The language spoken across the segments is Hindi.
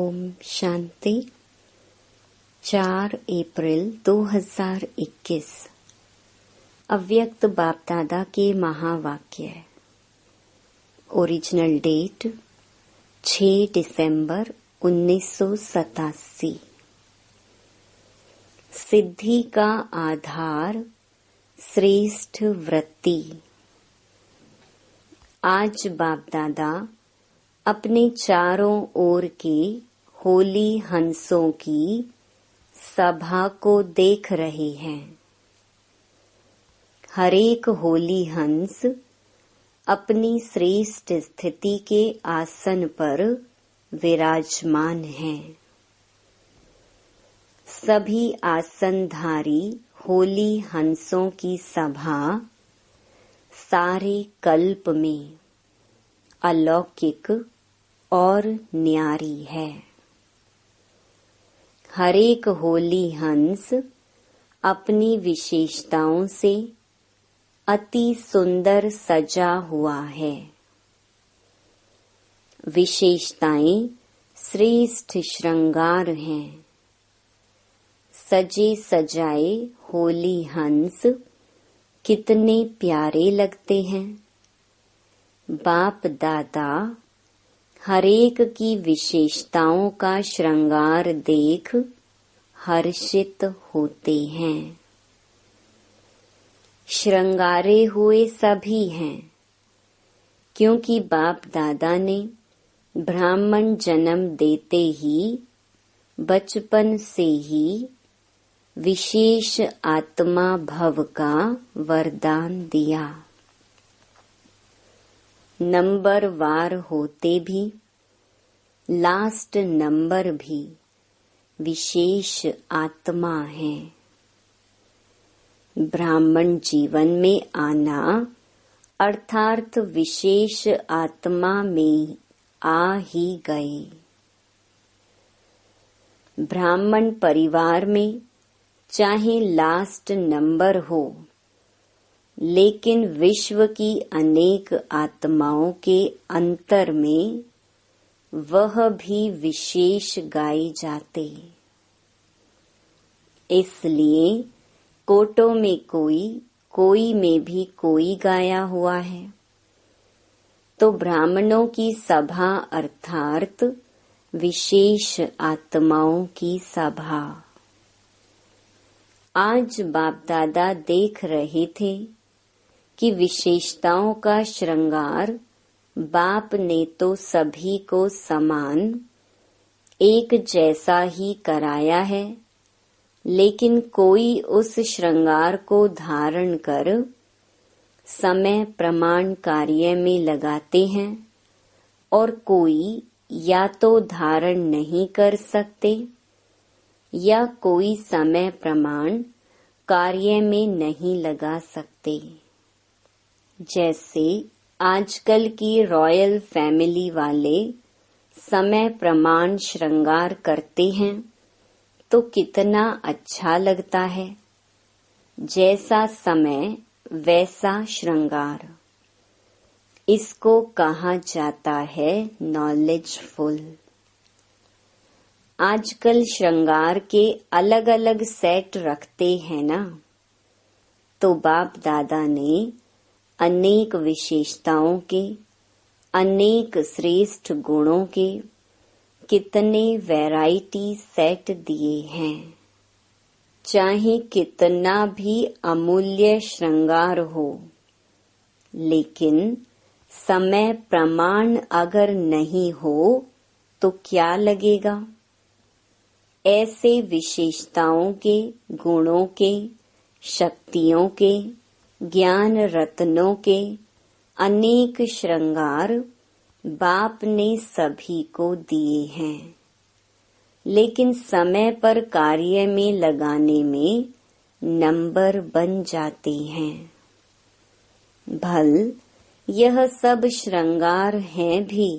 ओम शांति। 4 अप्रैल 2021 अव्यक्त बाप दादा के महावाक्य। ओरिजिनल डेट 6 दिसंबर 1987। सिद्धि का आधार श्रेष्ठ वृत्ति। आज बाप दादा अपने चारों ओर के होली हंसों की सभा को देख रहे हैं। हरेक होली हंस अपनी श्रेष्ठ स्थिति के आसन पर विराजमान हैं। सभी आसनधारी होली हंसों की सभा सारे कल्प में अलौकिक और न्यारी है। हरेक होली हंस अपनी विशेषताओं से अति सुंदर सजा हुआ है। विशेषताएं श्रेष्ठ श्रृंगार हैं। सजे सजाए होली हंस कितने प्यारे लगते हैं। बाप दादा हरेक की विशेषताओं का श्रृंगार देख हर्षित होते हैं। श्रृंगारे हुए सभी हैं, क्योंकि बाप दादा ने ब्राह्मण जन्म देते ही बचपन से ही विशेष आत्मा भव का वरदान दिया। नंबर वार होते भी लास्ट नंबर भी विशेष आत्मा है। ब्राह्मण जीवन में आना अर्थात विशेष आत्मा में आ ही गए। ब्राह्मण परिवार में चाहे लास्ट नंबर हो, लेकिन विश्व की अनेक आत्माओं के अंतर में वह भी विशेष गाए जाते। इसलिए कोटों में कोई, कोई में भी कोई गाया हुआ है। तो ब्राह्मणों की सभा अर्थात विशेष आत्माओं की सभा। आज बाप दादा देख रहे थे कि विशेषताओं का श्रृंगार बाप ने तो सभी को समान एक जैसा ही कराया है, लेकिन कोई उस श्रृंगार को धारण कर समय प्रमाण कार्य में लगाते हैं और कोई या तो धारण नहीं कर सकते या कोई समय प्रमाण कार्य में नहीं लगा सकते। जैसे आजकल की रॉयल फैमिली वाले समय प्रमाण श्रृंगार करते हैं तो कितना अच्छा लगता है। जैसा समय वैसा श्रृंगार, इसको कहा जाता है नॉलेजफुल। आजकल श्रृंगार के अलग अलग सेट रखते हैं ना, तो बाप दादा ने अनेक विशेषताओं के, अनेक श्रेष्ठ गुणों के कितने वैरायटी सेट दिए हैं। चाहे कितना भी अमूल्य श्रृंगार हो, लेकिन समय प्रमाण अगर नहीं हो तो क्या लगेगा। ऐसे विशेषताओं के, गुणों के, शक्तियों के, ज्ञान रत्नों के अनेक श्रृंगार बाप ने सभी को दिए हैं, लेकिन समय पर कार्य में लगाने में नंबर बन जाते हैं। भल यह सब श्रृंगार हैं भी,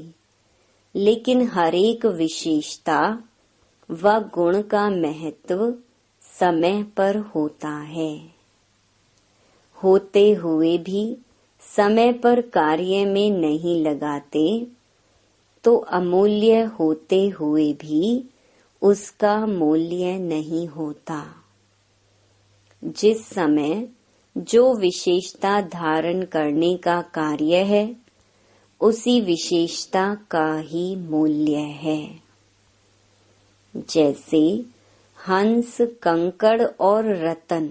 लेकिन हरेक विशेषता व गुण का महत्व समय पर होता है। होते हुए भी समय पर कार्य में नहीं लगाते तो अमूल्य होते हुए भी उसका मूल्य नहीं होता। जिस समय जो विशेषता धारण करने का कार्य है, उसी विशेषता का ही मूल्य है। जैसे हंस, कंकड़ और रतन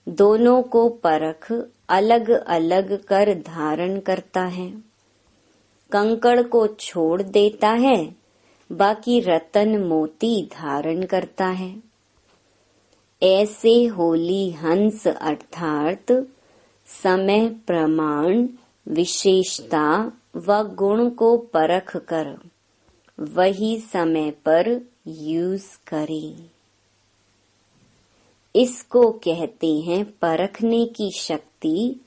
दोनों को परख अलग अलग कर धारण करता है। कंकड़ को छोड़ देता है, बाकी रतन मोती धारण करता है। ऐसे होली हंस अर्थात समय, प्रमाण, विशेषता व गुण को परख कर वही समय पर यूज करें। इसको कहते हैं परखने की शक्ति,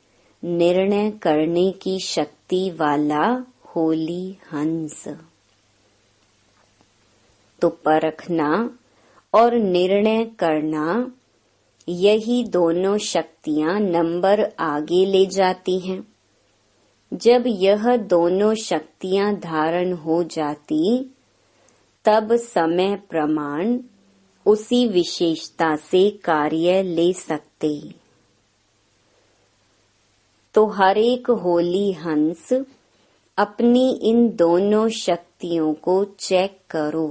निर्णय करने की शक्ति वाला होली हंस। तो परखना और निर्णय करना, यही दोनों शक्तियां नंबर आगे ले जाती हैं। जब यह दोनों शक्तियां धारण हो जाती, तब समय, प्रमाण उसी विशेषता से कार्य ले सकते। तो हर एक होली हंस अपनी इन दोनों शक्तियों को चेक करो।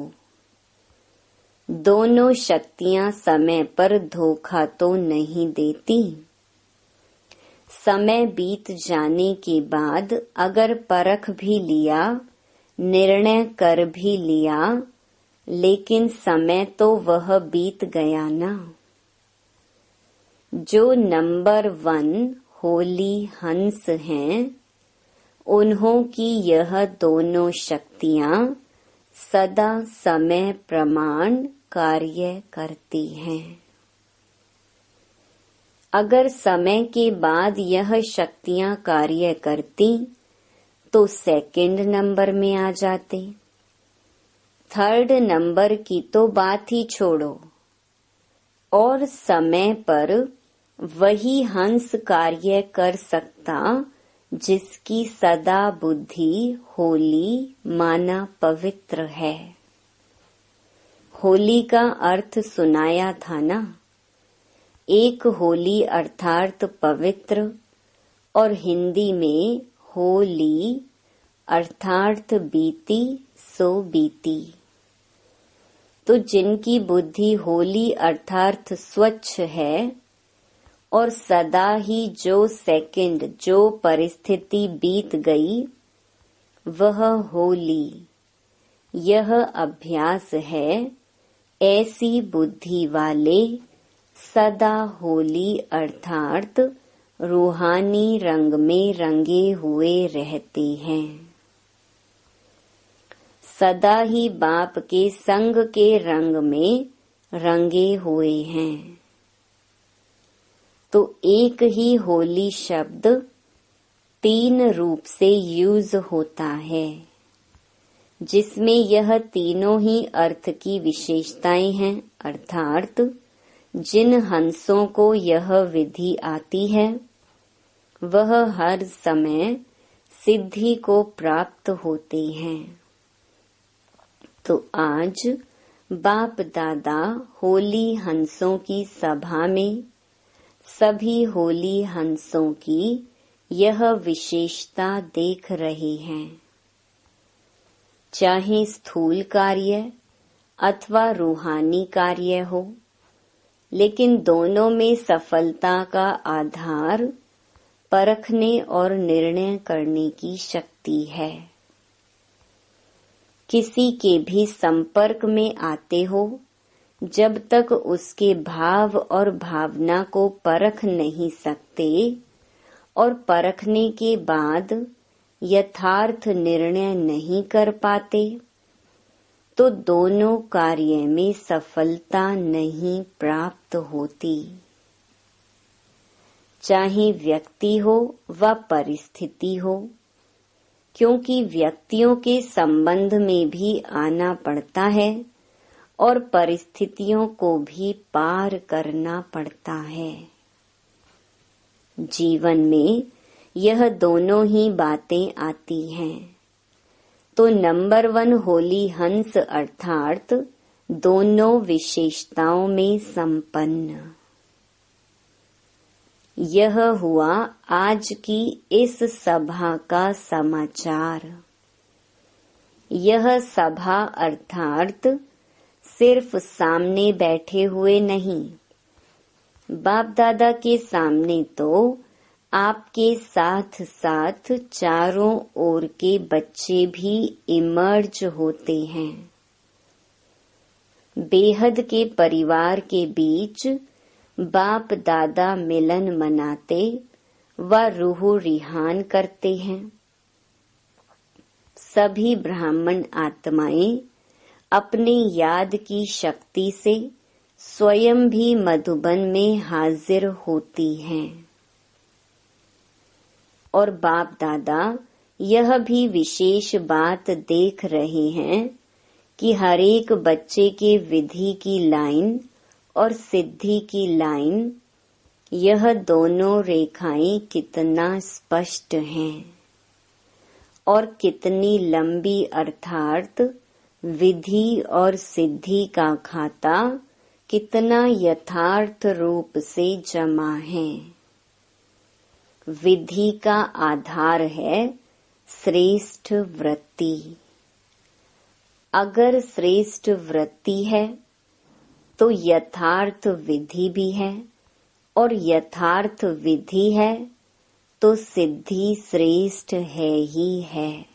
दोनों शक्तियां समय पर धोखा तो नहीं देती। समय बीत जाने के बाद अगर परख भी लिया, निर्णय कर भी लिया, लेकिन समय तो वह बीत गया ना। जो नंबर 1 होली हंस हैं, उन्हों की यह दोनों शक्तियां सदा समय, प्रमाण कार्य करती हैं। अगर समय के बाद यह शक्तियां कार्य करती, तो सेकंड नंबर में आ जाते। थर्ड नंबर की तो बात ही छोड़ो। और समय पर वही हंस कार्य कर सकता जिसकी सदा बुद्धि होली माना पवित्र है। होली का अर्थ सुनाया था ना। एक होली अर्थात पवित्र, और हिंदी में होली अर्थात बीती सो बीती। तो जिनकी बुद्धि होली अर्थात स्वच्छ है और सदा ही जो सेकंड, जो परिस्थिति बीत गई, वह होली। यह अभ्यास है ऐसी बुद्धि वाले सदा होली अर्थात रूहानी रंग में रंगे हुए रहते हैं। सदा ही बाप के संग के रंग में रंगे हुए हैं। तो एक ही होली शब्द 3 रूप से यूज होता है, जिसमें यह तीनों ही अर्थ की विशेषताएं हैं। अर्थात जिन हंसों को यह विधि आती है, वह हर समय सिद्धि को प्राप्त होते हैं। तो आज बाप दादा होली हंसों की सभा में सभी होली हंसों की यह विशेषता देख रहे हैं। चाहे स्थूल कार्य अथवा रूहानी कार्य हो, लेकिन दोनों में सफलता का आधार परखने और निर्णय करने की शक्ति है। किसी के भी संपर्क में आते हो, जब तक उसके भाव और भावना को परख नहीं सकते और परखने के बाद यथार्थ निर्णय नहीं कर पाते, तो दोनों कार्य में सफलता नहीं प्राप्त होती। चाहे व्यक्ति हो व परिस्थिति हो, क्योंकि व्यक्तियों के संबंध में भी आना पड़ता है और परिस्थितियों को भी पार करना पड़ता है। जीवन में यह दोनों ही बातें आती हैं। तो नंबर 1 होली हंस अर्थात दोनों विशेषताओं में संपन्न। यह हुआ आज की इस सभा का समाचार। यह सभा अर्थात सिर्फ सामने बैठे हुए नहीं, बाप दादा के सामने तो आपके साथ साथ चारों ओर के बच्चे भी इमर्ज होते हैं। बेहद के परिवार के बीच बाप दादा मिलन मनाते व रूह रिहान करते हैं। सभी ब्राह्मण आत्माएं अपने याद की शक्ति से स्वयं भी मधुबन में हाजिर होती हैं और बाप दादा यह भी विशेष बात देख रहे हैं कि हर एक बच्चे के विधि की लाइन और सिद्धि की लाइन, यह दोनों रेखाएं कितना स्पष्ट हैं और कितनी लंबी, अर्थात विधि और सिद्धि का खाता कितना यथार्थ रूप से जमा है। विधि का आधार है श्रेष्ठ वृत्ति। अगर श्रेष्ठ वृत्ति है तो यथार्थ विधि भी है और यथार्थ विधि है तो सिद्धि श्रेष्ठ है ही है।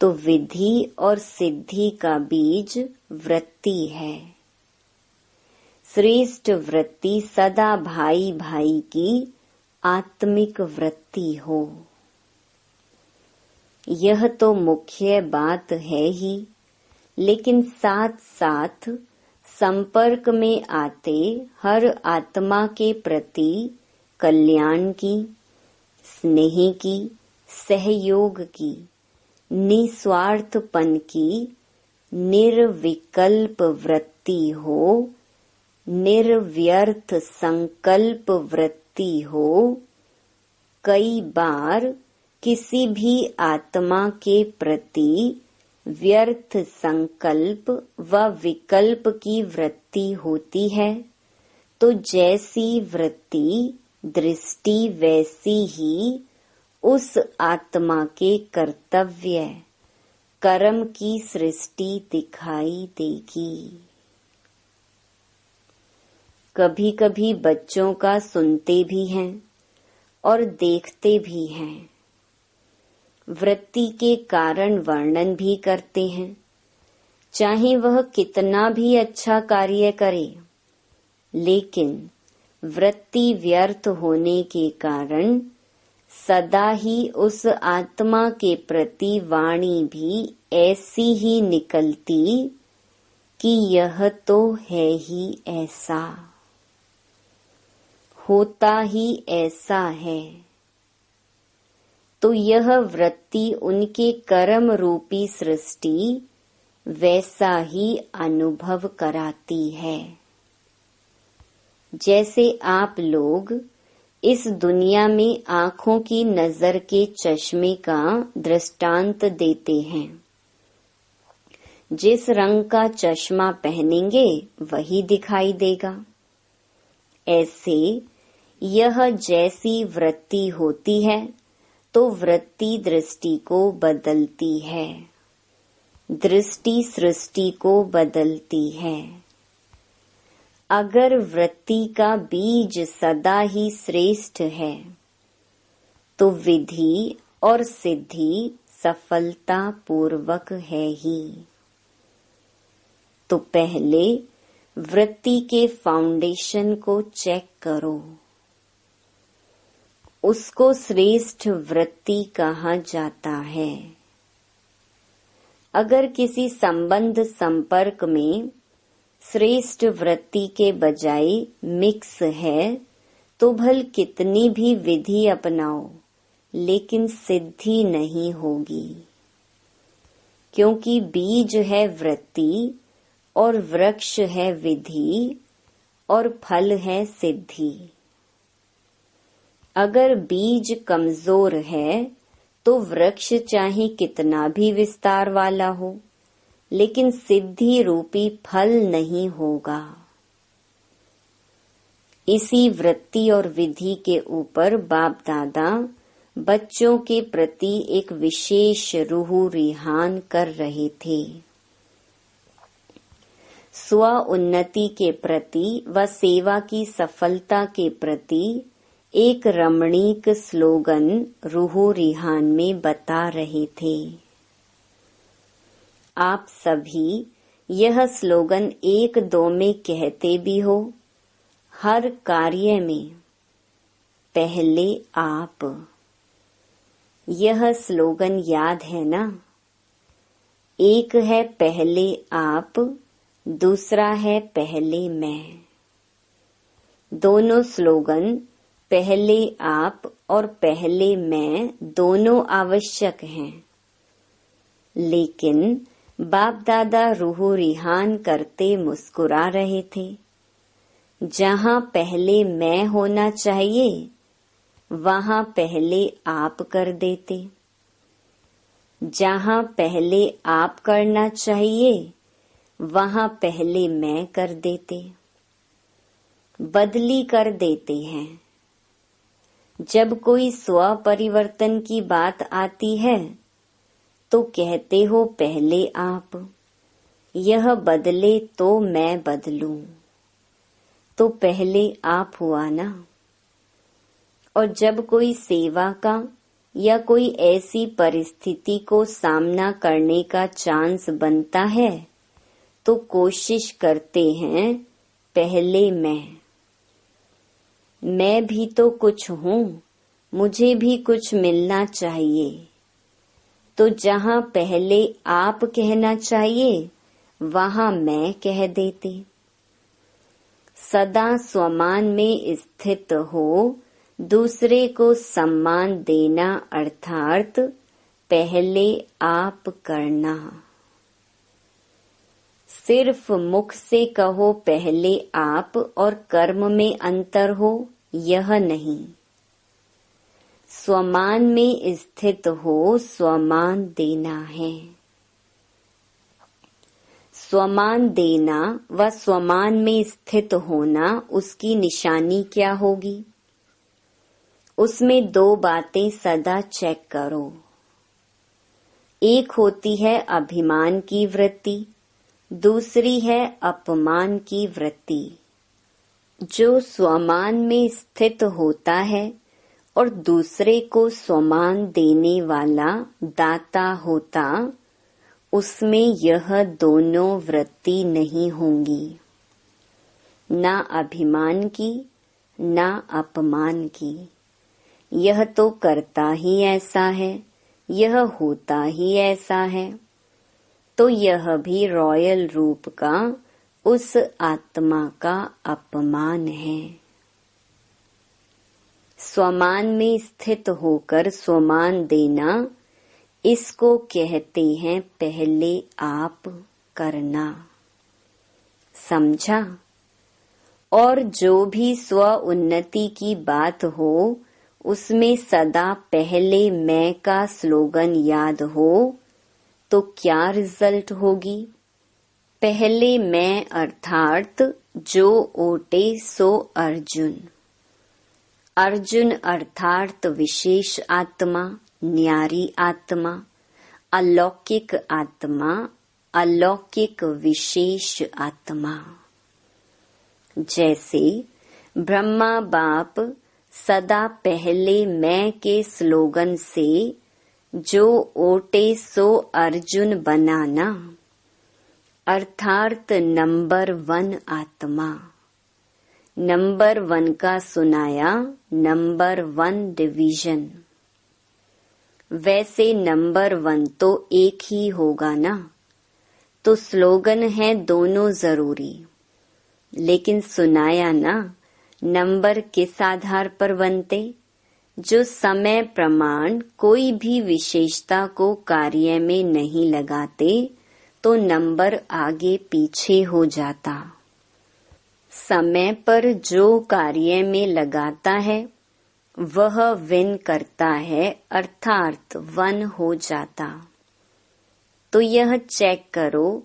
तो विधि और सिद्धि का बीज वृत्ति है। श्रेष्ठ वृत्ति सदा भाई भाई की आत्मिक वृत्ति हो। यह तो मुख्य बात है ही, लेकिन साथ साथ संपर्क में आते हर आत्मा के प्रति कल्याण की, स्नेह की, सहयोग की, निस्वार्थपन की निर्विकल्प वृत्ति हो, निर्व्यर्थ संकल्प वृत्ति हो। कई बार किसी भी आत्मा के प्रति व्यर्थ संकल्प व विकल्प की वृत्ति होती है, तो जैसी वृत्ति दृष्टि वैसी ही उस आत्मा के कर्तव्य कर्म की सृष्टि दिखाई देगी। कभी कभी बच्चों का सुनते भी हैं और देखते भी हैं, वृत्ति के कारण वर्णन भी करते हैं, चाहे वह कितना भी अच्छा कार्य करे, लेकिन वृत्ति व्यर्थ होने के कारण सदा ही उस आत्मा के प्रति वाणी भी ऐसी ही निकलती कि यह तो है ही ऐसा, होता ही ऐसा है। तो यह वृत्ति उनके कर्म रूपी सृष्टि वैसा ही अनुभव कराती है। जैसे आप लोग इस दुनिया में आँखों की नजर के चश्मे का दृष्टांत देते हैं। जिस रंग का चश्मा पहनेंगे वही दिखाई देगा। ऐसे यह जैसी वृत्ति होती है तो वृत्ति दृष्टि को बदलती है, दृष्टि सृष्टि को बदलती है। अगर वृत्ति का बीज सदा ही श्रेष्ठ है तो विधि और सिद्धि सफलता पूर्वक है ही। तो पहले वृत्ति के फाउंडेशन को चेक करो, उसको श्रेष्ठ वृत्ति कहा जाता है। अगर किसी संबंध संपर्क में श्रेष्ठ वृत्ति के बजाय मिक्स है तो भल कितनी भी विधि अपनाओ, लेकिन सिद्धि नहीं होगी, क्योंकि बीज है वृत्ति और वृक्ष है विधि और फल है सिद्धि। अगर बीज कमजोर है तो वृक्ष चाहे कितना भी विस्तार वाला हो, लेकिन सिद्धि रूपी फल नहीं होगा। इसी वृत्ति और विधि के ऊपर बाप दादा बच्चों के प्रति एक विशेष रूह रिहान कर रहे थे। स्व उन्नति के प्रति व सेवा की सफलता के प्रति एक रमणीक स्लोगन रूह रिहान में बता रहे थे। आप सभी यह स्लोगन एक दो में कहते भी हो। हर कार्य में पहले आप, यह स्लोगन याद है ना? एक है पहले आप, दूसरा है पहले मैं। दोनों स्लोगन पहले आप और पहले मैं दोनों आवश्यक हैं, लेकिन बाप दादा रूह रिहान करते मुस्कुरा रहे थे। जहाँ पहले मैं होना चाहिए वहाँ पहले आप कर देते, जहाँ पहले आप करना चाहिए वहाँ पहले मैं कर देते, बदली कर देते हैं। जब कोई स्व परिवर्तन की बात आती है तो कहते हो पहले आप, यह बदले तो मैं बदलूं, तो पहले आप हुआ ना। और जब कोई सेवा का या कोई ऐसी परिस्थिति को सामना करने का चांस बनता है तो कोशिश करते हैं पहले मैं भी तो कुछ हूँ, मुझे भी कुछ मिलना चाहिए। तो जहाँ पहले आप कहना चाहिए वहाँ मैं कह देते। सदा स्वमान में स्थित हो, दूसरे को सम्मान देना अर्थात पहले आप करना। सिर्फ मुख से कहो पहले आप और कर्म में अंतर हो, यह नहीं। स्वमान में स्थित हो, स्वमान देना है। स्वमान देना व स्वमान में स्थित होना, उसकी निशानी क्या होगी? उसमें दो बातें सदा चेक करो। एक होती है अभिमान की वृत्ति, दूसरी है अपमान की वृत्ति। जो स्वमान में स्थित होता है और दूसरे को स्वमान देने वाला दाता होता, उसमें यह दोनों वृत्ति नहीं होंगी, ना अभिमान की ना अपमान की। यह तो करता ही ऐसा है, यह होता ही ऐसा है, तो यह भी रॉयल रूप का उस आत्मा का अपमान है। स्वमान में स्थित होकर स्वमान देना, इसको कहते हैं पहले आप करना। समझा? और जो भी स्व उन्नति की बात हो, उसमें सदा पहले मैं का स्लोगन याद हो तो क्या रिजल्ट होगी? पहले मैं अर्थात जो ओटे सो अर्जुन। अर्जुन अर्थात विशेष आत्मा, न्यारी आत्मा, अलौकिक आत्मा, अलौकिक विशेष आत्मा। जैसे ब्रह्मा बाप सदा पहले मैं के स्लोगन से जो ओटे सो अर्जुन बनाना, अर्थात नंबर 1 आत्मा। नंबर 1 का सुनाया नंबर 1 डिवीजन। वैसे नंबर 1 तो एक ही होगा ना, तो स्लोगन है दोनों जरूरी, लेकिन सुनाया ना नंबर किस आधार पर बनते? जो समय प्रमाण कोई भी विशेषता को कार्य में नहीं लगाते तो नंबर आगे पीछे हो जाता। समय पर जो कार्य में लगाता है वह विन करता है अर्थात वन हो जाता। तो यह चेक करो,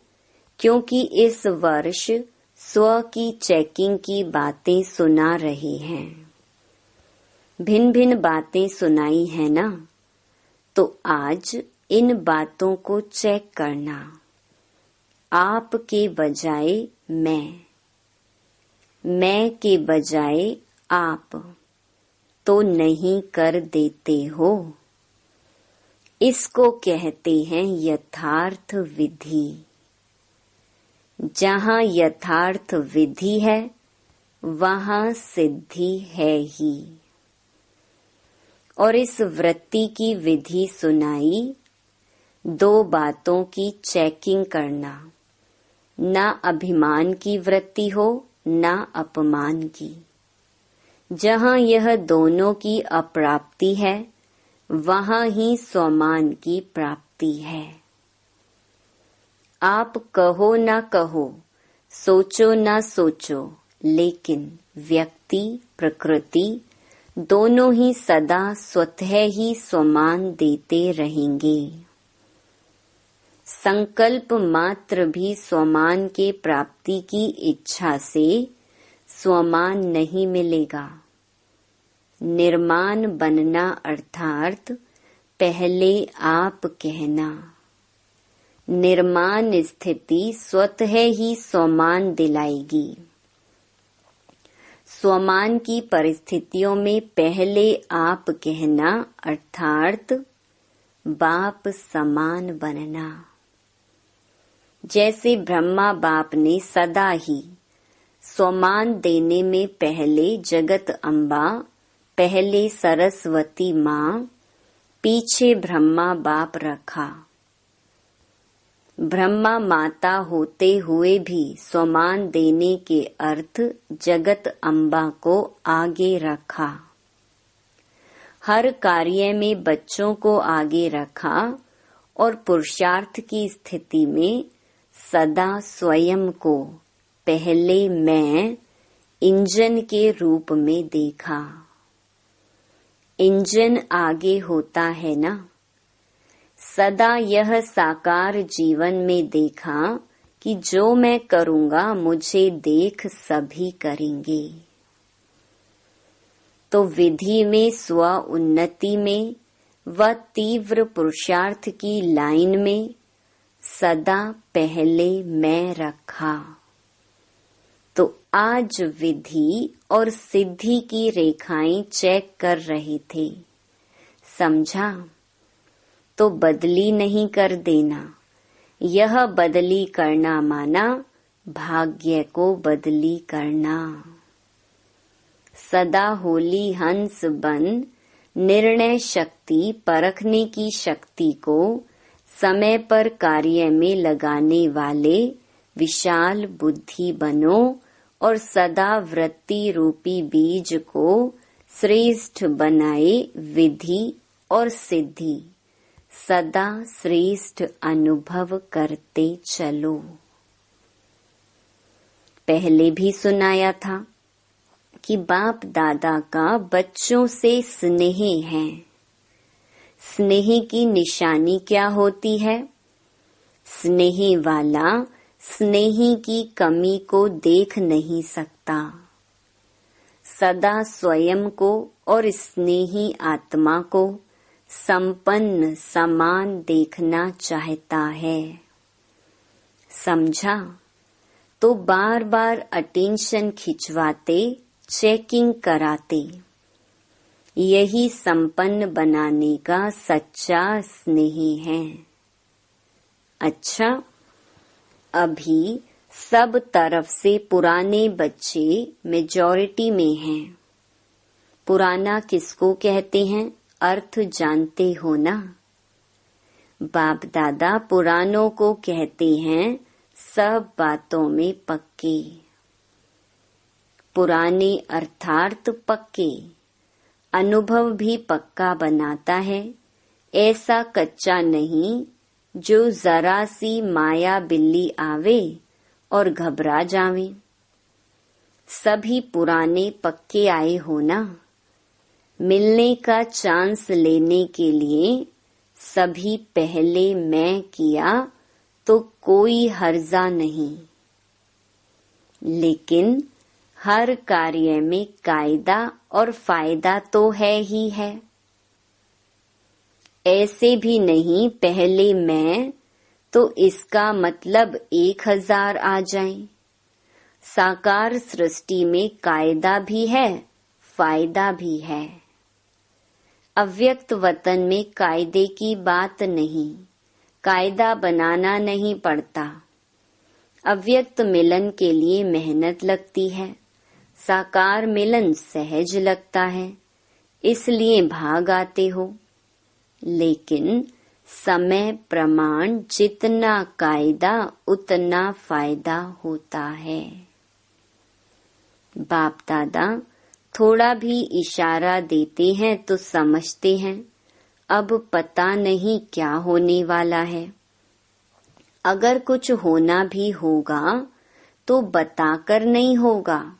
क्योंकि इस वर्ष स्व की चेकिंग की बातें सुना रहे हैं। भिन्न भिन्न बातें सुनाई है ना, तो आज इन बातों को चेक करना। आप के बजाय मैं के बजाय आप तो नहीं कर देते हो। इसको कहते हैं यथार्थ विधि। जहाँ यथार्थ विधि है वहाँ सिद्धि है ही। और इस वृत्ति की विधि सुनाई, दो बातों की चेकिंग करना, ना अभिमान की वृत्ति हो ना अपमान की। जहाँ यह दोनों की अप्राप्ति है वहाँ ही स्वमान की प्राप्ति है। आप कहो ना कहो, सोचो ना सोचो, लेकिन व्यक्ति प्रकृति दोनों ही सदा स्वतः ही स्वमान देते रहेंगे। संकल्प मात्र भी स्वमान के प्राप्ति की इच्छा से स्वमान नहीं मिलेगा। निर्माण बनना अर्थात पहले आप कहना। निर्माण स्थिति स्वतः ही स्वमान दिलाएगी। स्वमान की परिस्थितियों में पहले आप कहना अर्थात बाप समान बनना। जैसे ब्रह्मा बाप ने सदा ही स्वमान देने में पहले जगत अम्बा, पहले सरस्वती माँ, पीछे ब्रह्मा बाप रखा। ब्रह्मा माता होते हुए भी स्वमान देने के अर्थ जगत अम्बा को आगे रखा। हर कार्य में बच्चों को आगे रखा और पुरुषार्थ की स्थिति में सदा स्वयं को पहले मैं इंजन के रूप में देखा। इंजन आगे होता है ना। सदा यह साकार जीवन में देखा कि जो मैं करूँगा मुझे देख सभी करेंगे। तो विधि में स्व उन्नति में व तीव्र पुरुषार्थ की लाइन में सदा पहले मैं रखा। तो आज विधि और सिद्धि की रेखाएं चेक कर रहे थे। समझा? तो बदली नहीं कर देना। यह बदली करना माना भाग्य को बदली करना। सदा होली हंस बन निर्णय शक्ति परखने की शक्ति को समय पर कार्य में लगाने वाले विशाल बुद्धि बनो और सदा वृत्ति रूपी बीज को श्रेष्ठ बनाए विधि और सिद्धि सदा श्रेष्ठ अनुभव करते चलो। पहले भी सुनाया था कि बाप दादा का बच्चों से स्नेह है। स्नेह की निशानी क्या होती है? स्नेह वाला स्नेह की कमी को देख नहीं सकता। सदा स्वयं को और स्नेही आत्मा को संपन्न समान देखना चाहता है। समझा? तो बार बार अटेंशन खिंचवाते, चेकिंग कराते, यही संपन्न बनाने का सच्चा स्नेह है। अच्छा, अभी सब तरफ से पुराने बच्चे मेजॉरिटी में हैं। पुराना किसको कहते हैं? अर्थ जानते हो ना? बाप दादा पुरानों को कहते हैं सब बातों में पक्के। पुराने अर्थात पक्के। अनुभव भी पक्का बनाता है, ऐसा कच्चा नहीं जो जरा सी माया बिल्ली आवे और घबरा जावे। सभी पुराने पक्के आए हो ना। मिलने का चांस लेने के लिए सभी पहले मैं किया तो कोई हर्जा नहीं, लेकिन हर कार्य में कायदा और फायदा तो है ही है। ऐसे भी नहीं पहले मैं तो इसका मतलब 1000 आ जाएं। साकार सृष्टि में कायदा भी है, फायदा भी है। अव्यक्त वतन में कायदे की बात नहीं, कायदा बनाना नहीं पड़ता। अव्यक्त मिलन के लिए मेहनत लगती है, साकार मिलन सहज लगता है, इसलिए भाग आते हो। लेकिन समय प्रमाण जितना कायदा उतना फायदा होता है। बाप दादा थोड़ा भी इशारा देते हैं तो समझते हैं अब पता नहीं क्या होने वाला है। अगर कुछ होना भी होगा तो बताकर नहीं होगा।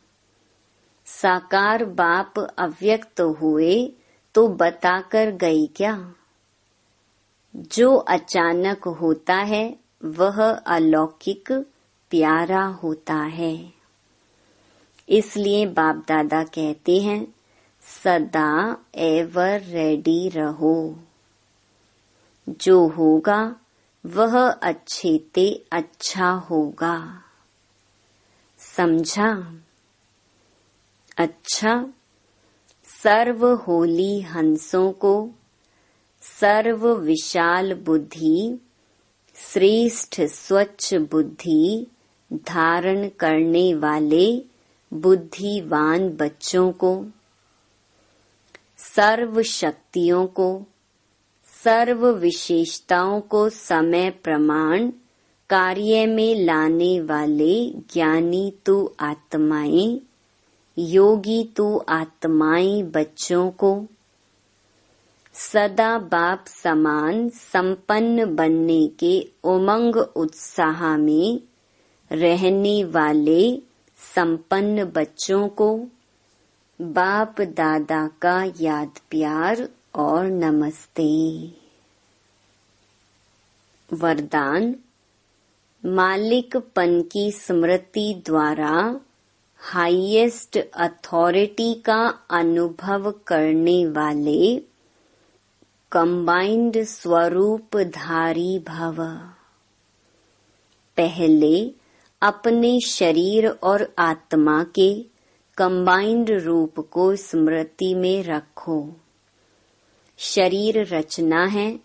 साकार बाप अव्यक्त हुए तो बताकर गई क्या? जो अचानक होता है वह अलौकिक प्यारा होता है। इसलिए बाप दादा कहते हैं सदा एवर रेडी रहो। जो होगा वह अच्छे ते अच्छा होगा। समझा? अच्छा, सर्व होली हंसों को सर्व विशाल बुद्धि श्रेष्ठ स्वच्छ बुद्धि धारण करने वाले बुद्धिवान बच्चों को, सर्व शक्तियों को, सर्व विशेषताओं को समय प्रमाण कार्य में लाने वाले ज्ञानी तू आत्माएं, योगी तू आत्माएं बच्चों को, सदा बाप समान संपन्न बनने के उमंग उत्साह में रहने वाले संपन्न बच्चों को बाप दादा का याद प्यार और नमस्ते। वरदान, मालिकपन की स्मृति द्वारा हाईएस्ट अथॉरिटी का अनुभव करने वाले कंबाइंड स्वरूपधारी भव। पहले अपने शरीर और आत्मा के कंबाइंड रूप को स्मृति में रखो। शरीर रचना है,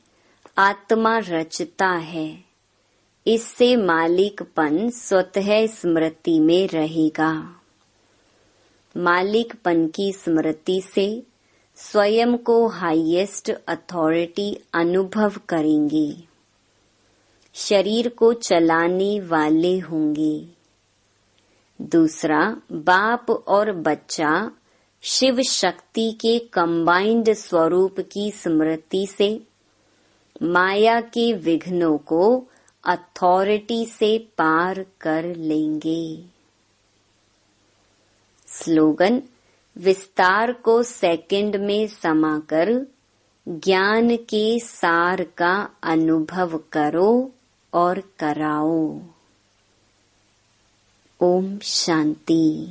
आत्मा रचता है। इससे मालिकपन स्वतः स्मृति में रहेगा। मालिकपन की स्मृति से स्वयं को हाईएस्ट अथॉरिटी अनुभव करेंगे। शरीर को चलाने वाले होंगे। दूसरा, बाप और बच्चा शिव शक्ति के कंबाइंड स्वरूप की स्मृति से माया के विघ्नों को अथॉरिटी से पार कर लेंगे। स्लोगन, विस्तार को सेकंड में समाकर ज्ञान के सार का अनुभव करो और कराओ। ओम शांति।